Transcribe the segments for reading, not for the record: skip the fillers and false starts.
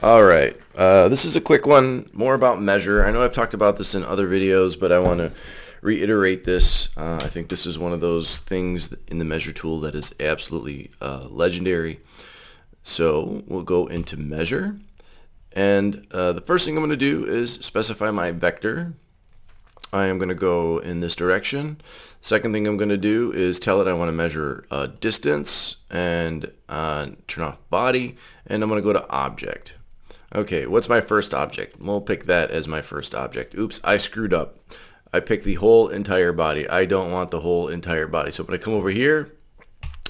All right. This is a quick one, more about measure. I know I've talked about this in other videos, but I want to reiterate this. I think this is one of those things in the measure tool that is absolutely legendary. So we'll go into measure. And the first thing I'm going to do is specify my vector. I am going to go in this direction. Second thing I'm going to do is tell it I want to measure distance and turn off body. And I'm going to go to object. Okay, what's my first object? We'll pick that as my first object. Oops, I screwed up. I picked the whole entire body. I don't want the whole entire body. So I'm going to come over here,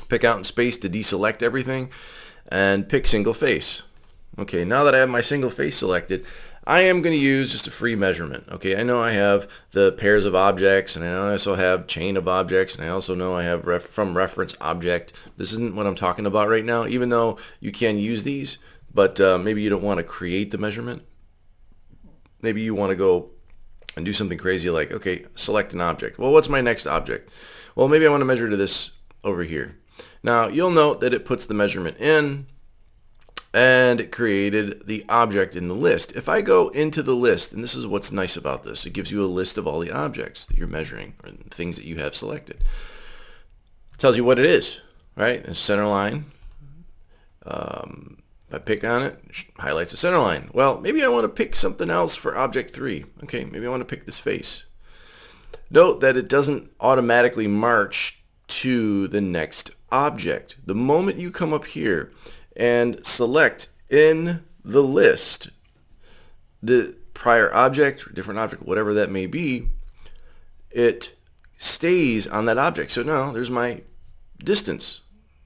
pick out in space to deselect everything, and pick single face. Okay, now that I have my single face selected, I am going to use just a free measurement. Okay, I know I have the pairs of objects, and I know I also have chain of objects, and I also know I have from reference object. This isn't what I'm talking about right now, even though you can use these, but maybe you don't want to create the measurement. Maybe you want to go and do something crazy like, okay, select an object. Well, what's my next object? Well, maybe I want to measure to this over here. Now, you'll note that it puts the measurement in, and it created the object in the list. If I go into the list, and this is what's nice about this, it gives you a list of all the objects that you're measuring, or things that you have selected. It tells you what it is, right? A center line. If I pick on it, it highlights the center line. Well, maybe I want to pick something else for object 3. Okay, maybe I want to pick this face. Note that it doesn't automatically march to the next object. The moment you come up here and select in the list the prior object or different object, whatever that may be, it stays on that object. So now there's my distance,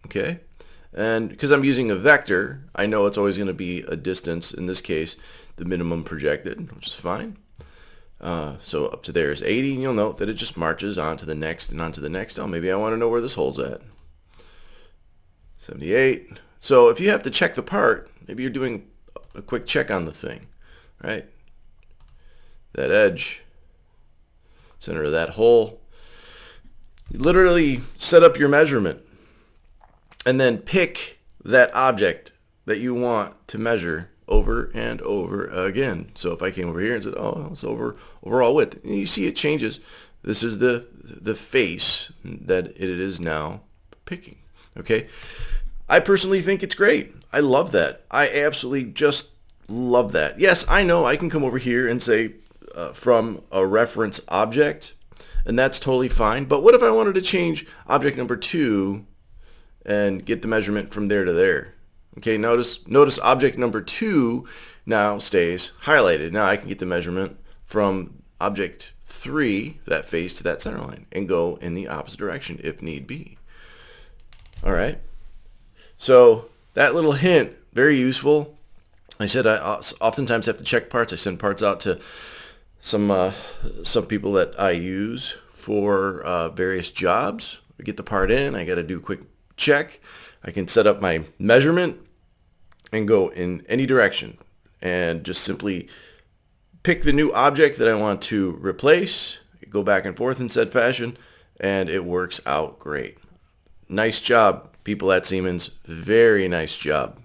okay? And because I'm using a vector, I know it's always going to be a distance, in this case, the minimum projected, which is fine. So up to there is 80, and you'll note that it just marches on to the next and on to the next. Oh, maybe I want to know where this hole's at. 78. So if you have to check the part, maybe you're doing a quick check on the thing, right? That edge, center of that hole. You literally set up your measurement and then pick that object that you want to measure over and over again. So if I came over here and said, oh, it's overall width, and you see it changes. This is the face that it is now picking, okay? I personally think it's great. I love that. I absolutely just love that. Yes, I know I can come over here and say from a reference object, and that's totally fine. But what if I wanted to change object number 2 and get the measurement from there to there? Okay, notice object number 2 now stays highlighted. Now I can get the measurement from object 3, that face, to that center line, and go in the opposite direction if need be. All right. So that little hint, very useful. I said I oftentimes have to check parts. I send parts out to some people that I use for various jobs. I get the part in. I got to do a quick check. I can set up my measurement and go in any direction and just simply pick the new object that I want to replace, go back and forth in said fashion, and it works out great. Nice job, people at Siemens. Very nice job.